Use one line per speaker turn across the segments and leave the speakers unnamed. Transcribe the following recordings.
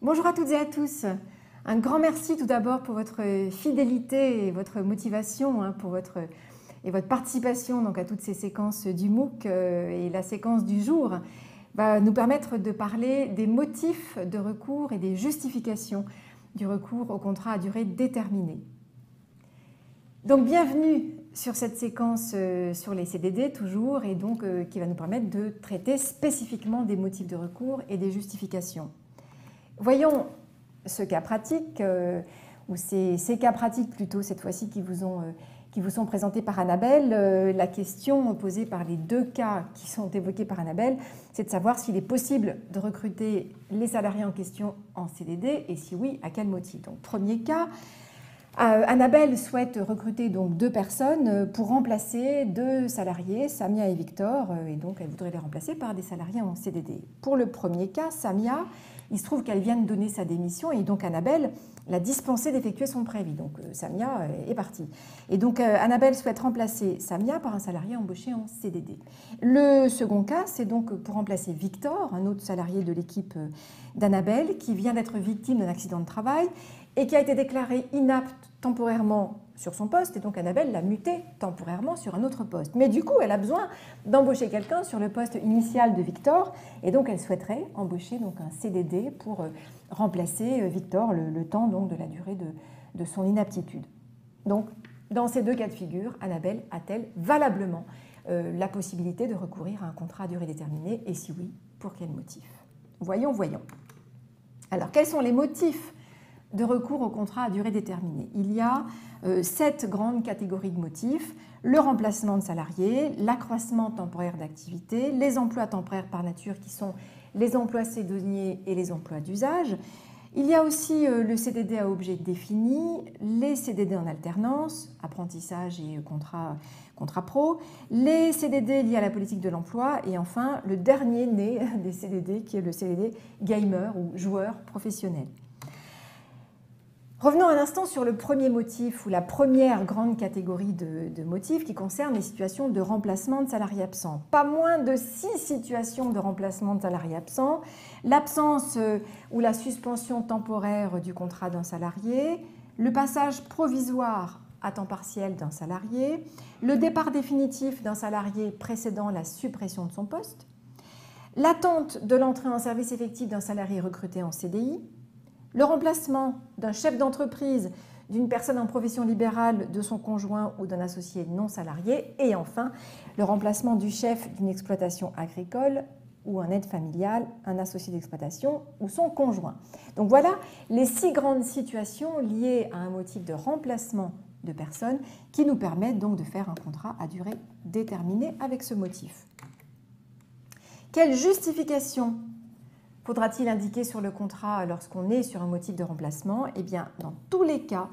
Bonjour à toutes et à tous. Un grand merci tout d'abord pour votre fidélité et votre motivation, pour votre participation donc, à toutes ces séquences du MOOC. Et la séquence du jour va nous permettre de parler des motifs de recours et des justifications du recours au contrat à durée déterminée. Donc bienvenue sur cette séquence sur les CDD toujours et donc qui va nous permettre de traiter spécifiquement des motifs de recours et des justifications. Voyons ce cas pratique, ou ces cas pratiques plutôt cette fois-ci qui vous sont présentés par Annabelle. La question posée par les deux cas qui sont évoqués par Annabelle, c'est de savoir s'il est possible de recruter les salariés en question en CDD et si oui, à quel motif. Donc premier cas, Annabelle souhaite recruter donc 2 personnes pour remplacer 2 salariés, Samia et Victor, et donc elle voudrait les remplacer par des salariés en CDD. Pour le premier cas, Samia, il se trouve qu'elle vient de donner sa démission et donc Annabelle l'a dispensée d'effectuer son préavis. Donc Samia est partie. Et donc Annabelle souhaite remplacer Samia par un salarié embauché en CDD. Le second cas, c'est donc pour remplacer Victor, un autre salarié de l'équipe d'Annabelle qui vient d'être victime d'un accident de travail et qui a été déclaré inapte temporairement sur son poste, et donc Annabelle l'a muté temporairement sur un autre poste. Mais du coup, elle a besoin d'embaucher quelqu'un sur le poste initial de Victor, et donc elle souhaiterait embaucher donc un CDD pour remplacer Victor le temps donc de la durée de son inaptitude. Donc, dans ces 2 cas de figure, Annabelle a-t-elle valablement la possibilité de recourir à un contrat à durée déterminée, et si oui, pour quel motif? Voyons. Alors, quels sont les motifs de recours au contrat à durée déterminée? Il y a 7 grandes catégories de motifs: le remplacement de salariés, l'accroissement temporaire d'activité, les emplois temporaires par nature qui sont les emplois saisonniers et les emplois d'usage. Il y a aussi le CDD à objet défini, les CDD en alternance, apprentissage et contrat pro, les CDD liés à la politique de l'emploi et enfin le dernier né des CDD qui est le CDD gamer ou joueur professionnel. Revenons un instant sur le premier motif ou la première grande catégorie de motifs qui concerne les situations de remplacement de salariés absents. Pas moins de 6 situations de remplacement de salariés absents: l'absence ou la suspension temporaire du contrat d'un salarié, le passage provisoire à temps partiel d'un salarié, le départ définitif d'un salarié précédant la suppression de son poste, l'attente de l'entrée en service effectif d'un salarié recruté en CDI, le remplacement d'un chef d'entreprise, d'une personne en profession libérale, de son conjoint ou d'un associé non salarié, et enfin le remplacement du chef d'une exploitation agricole ou un aide familial, un associé d'exploitation ou son conjoint. Donc voilà les 6 grandes situations liées à un motif de remplacement de personnes qui nous permettent donc de faire un contrat à durée déterminée avec ce motif. Quelle justification faudra-t-il indiquer sur le contrat lorsqu'on est sur un motif de remplacement? Eh bien, dans tous les cas,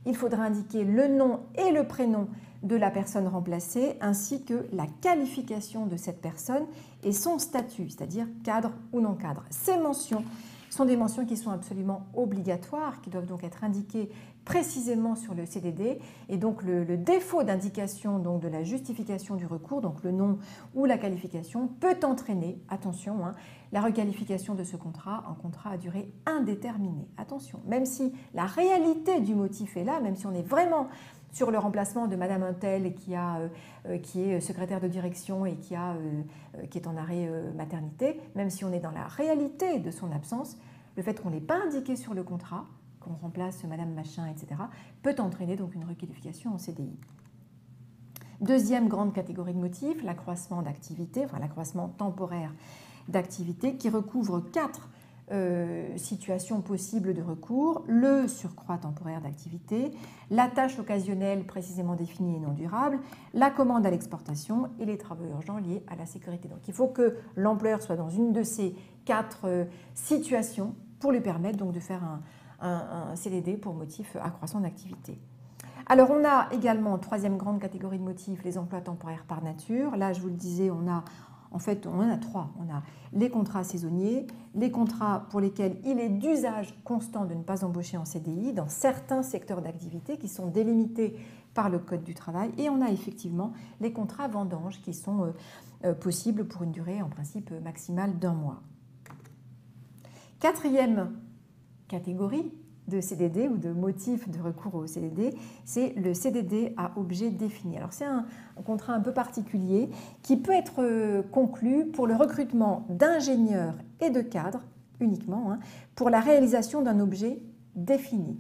il faudra indiquer le nom et le prénom de la personne remplacée ainsi que la qualification de cette personne et son statut, c'est-à-dire cadre ou non cadre. Ces mentions sont des mentions qui sont absolument obligatoires, qui doivent donc être indiquées précisément sur le CDD, et donc le défaut d'indication donc de la justification du recours, donc le nom ou la qualification, peut entraîner, attention, la requalification de ce contrat en contrat à durée indéterminée. Attention, même si la réalité du motif est là, même si on est vraiment sur le remplacement de Madame Untel qui est secrétaire de direction et qui est en arrêt maternité, même si on est dans la réalité de son absence, le fait qu'on ne l'ait pas indiqué sur le contrat, qu'on remplace Madame Machin, etc., peut entraîner donc une requalification en CDI. Deuxième grande catégorie de motifs, l'accroissement d'activité, enfin l'accroissement temporaire d'activité, qui recouvre 4 situations possibles de recours: le surcroît temporaire d'activité, la tâche occasionnelle précisément définie et non durable, la commande à l'exportation et les travaux urgents liés à la sécurité. Donc il faut que l'employeur soit dans une de ces 4 situations pour lui permettre donc de faire un CDD pour motif accroissement d'activité. Alors on a également, 3e grande catégorie de motifs, les emplois temporaires par nature. Là, je vous le disais, on en a 3. On a les contrats saisonniers, les contrats pour lesquels il est d'usage constant de ne pas embaucher en CDI dans certains secteurs d'activité qui sont délimités par le Code du travail, et on a effectivement les contrats vendanges qui sont possibles pour une durée en principe maximale d'1 mois. 4e catégorie de CDD ou de motif de recours au CDD, c'est le CDD à objet défini. Alors c'est un contrat un peu particulier qui peut être conclu pour le recrutement d'ingénieurs et de cadres uniquement, pour la réalisation d'un objet défini.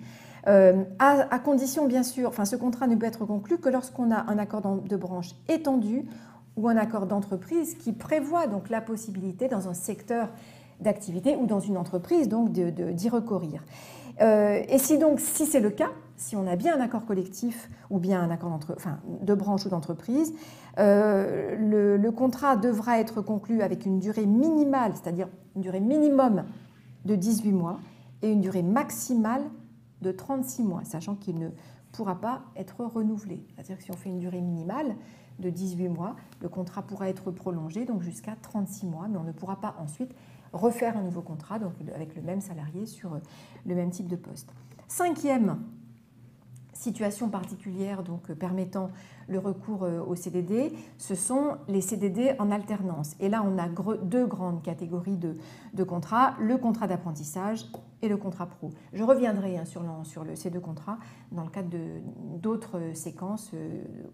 À condition bien sûr, enfin ce contrat ne peut être conclu que lorsqu'on a un accord de branche étendu ou un accord d'entreprise qui prévoit donc la possibilité dans un secteur d'activité ou dans une entreprise donc d'y recourir. Et si c'est le cas, si on a bien un accord collectif ou bien un accord de branche ou d'entreprise, le contrat devra être conclu avec une durée minimale, c'est-à-dire une durée minimum de 18 mois et une durée maximale de 36 mois, sachant qu'il ne pourra pas être renouvelé. C'est-à-dire que si on fait une durée minimale de 18 mois, le contrat pourra être prolongé donc jusqu'à 36 mois, mais on ne pourra pas ensuite refaire un nouveau contrat donc avec le même salarié sur le même type de poste. Cinquième situation particulière donc permettant le recours au CDD, ce sont les CDD en alternance. Et là, on a deux grandes catégories de contrats, le contrat d'apprentissage et le contrat pro. Je reviendrai sur ces deux contrats dans le cadre d'autres séquences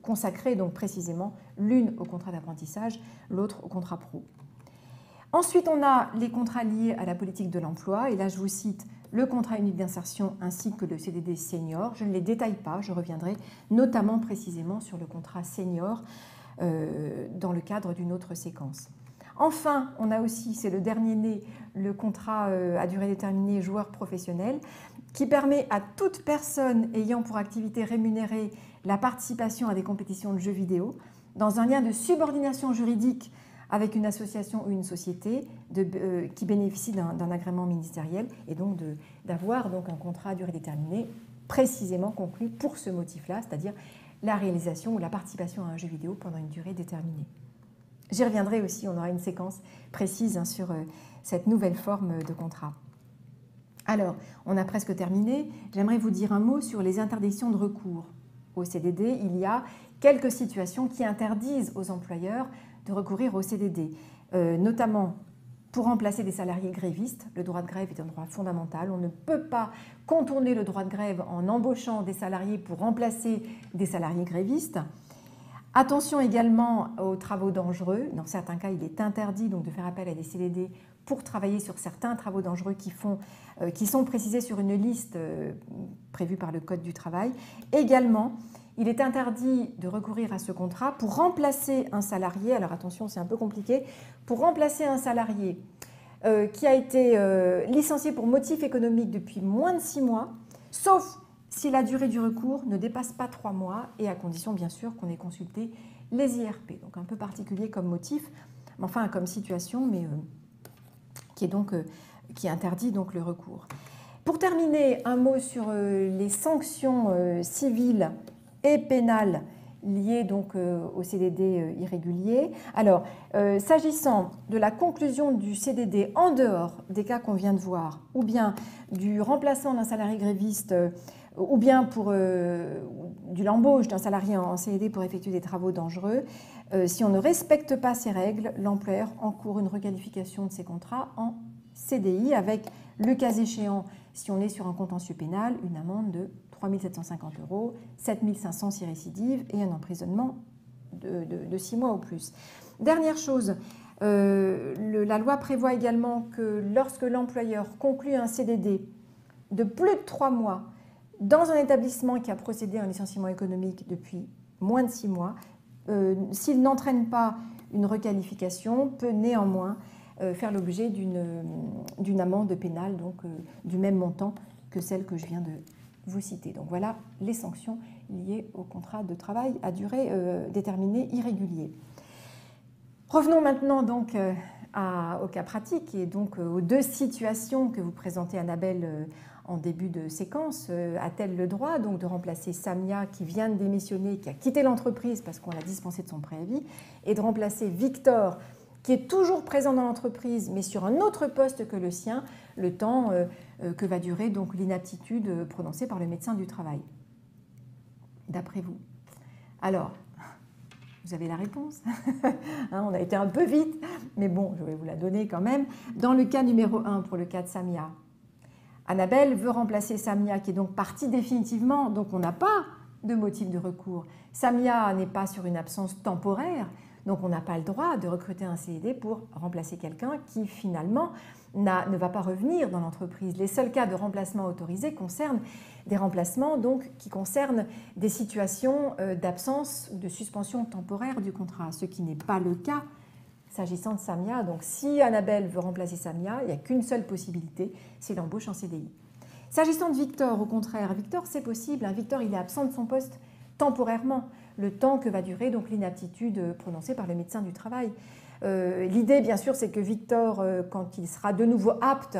consacrées donc précisément l'une au contrat d'apprentissage, l'autre au contrat pro. Ensuite, on a les contrats liés à la politique de l'emploi, et là je vous cite le contrat unique d'insertion ainsi que le CDD senior. Je ne les détaille pas, je reviendrai notamment précisément sur le contrat senior dans le cadre d'une autre séquence. Enfin, on a aussi, c'est le dernier né, le contrat à durée déterminée joueur professionnel qui permet à toute personne ayant pour activité rémunérée la participation à des compétitions de jeux vidéo dans un lien de subordination juridique avec une association ou une société qui bénéficie d'un agrément ministériel et donc d'avoir un contrat à durée déterminée précisément conclu pour ce motif-là, c'est-à-dire la réalisation ou la participation à un jeu vidéo pendant une durée déterminée. J'y reviendrai aussi, on aura une séquence précise sur cette nouvelle forme de contrat. Alors, on a presque terminé. J'aimerais vous dire un mot sur les interdictions de recours. Au CDD, il y a quelques situations qui interdisent aux employeurs de recourir au CDD, notamment pour remplacer des salariés grévistes. Le droit de grève est un droit fondamental. On ne peut pas contourner le droit de grève en embauchant des salariés pour remplacer des salariés grévistes. Attention également aux travaux dangereux. Dans certains cas, il est interdit donc de faire appel à des CDD pour travailler sur certains travaux dangereux qui sont précisés sur une liste prévue par le Code du travail. Également, il est interdit de recourir à ce contrat pour remplacer un salarié, alors attention, c'est un peu compliqué, pour remplacer un salarié qui a été licencié pour motif économique depuis moins de 6 mois, sauf si la durée du recours ne dépasse pas 3 mois et à condition bien sûr qu'on ait consulté les IRP. Donc un peu particulier comme motif, enfin comme situation, mais qui interdit donc le recours. Pour terminer, un mot sur les sanctions civiles et pénales liées donc au CDD irrégulier. Alors, s'agissant de la conclusion du CDD en dehors des cas qu'on vient de voir, ou bien du remplacement d'un salarié gréviste, ou bien de l'embauche d'un salarié en CDD pour effectuer des travaux dangereux, si on ne respecte pas ces règles, l'employeur encourt une requalification de ses contrats en CDI avec, le cas échéant, si on est sur un contentieux pénal, une amende de 3 750 €, 7 500 si récidive et un emprisonnement de 6 mois ou plus. Dernière chose, la loi prévoit également que lorsque l'employeur conclut un CDD de plus de 3 mois dans un établissement qui a procédé à un licenciement économique depuis moins de 6 mois, s'il n'entraîne pas une requalification, peut néanmoins faire l'objet d'une amende pénale donc, du même montant que celle que je viens de vous citer. Donc voilà les sanctions liées au contrat de travail à durée déterminée irrégulier. Revenons maintenant donc au cas pratique et donc aux deux situations que vous présentez Annabelle en début de séquence. A-t-elle le droit donc de remplacer Samia qui vient de démissionner, qui a quitté l'entreprise parce qu'on l'a dispensé de son préavis, et de remplacer Victor qui est toujours présent dans l'entreprise, mais sur un autre poste que le sien, le temps que va durer donc l'inaptitude prononcée par le médecin du travail. D'après vous. Alors, vous avez la réponse. On a été un peu vite, mais bon, je vais vous la donner quand même. Dans le cas numéro 1, pour le cas de Samia, Annabelle veut remplacer Samia, qui est donc partie définitivement, donc on n'a pas de motif de recours. Samia n'est pas sur une absence temporaire, donc on n'a pas le droit de recruter un CDD pour remplacer quelqu'un qui finalement ne va pas revenir dans l'entreprise. Les seuls cas de remplacement autorisés concernent des remplacements donc, qui concernent des situations d'absence ou de suspension temporaire du contrat, ce qui n'est pas le cas s'agissant de Samia. Donc si Annabelle veut remplacer Samia, il n'y a qu'une seule possibilité, c'est l'embauche en CDI. S'agissant de Victor, au contraire, Victor c'est possible. Victor il est absent de son poste temporairement, le temps que va durer donc l'inaptitude prononcée par le médecin du travail. L'idée bien sûr c'est que Victor, quand il sera de nouveau apte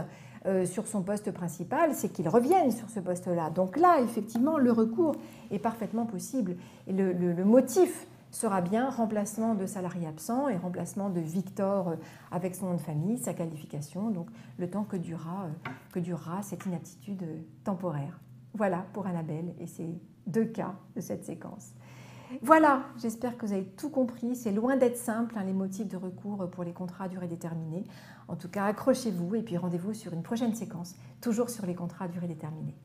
sur son poste principal, c'est qu'il revienne sur ce poste-là. Donc là, effectivement, le recours est parfaitement possible. Et le motif sera bien remplacement de salarié absent et remplacement de Victor avec son nom de famille, sa qualification, donc le temps que durera cette inaptitude temporaire. Voilà pour Annabelle et ces deux cas de cette séquence. Voilà, j'espère que vous avez tout compris. C'est loin d'être simple, les motifs de recours pour les contrats à durée déterminée. En tout cas, accrochez-vous et puis rendez-vous sur une prochaine séquence, toujours sur les contrats à durée déterminée.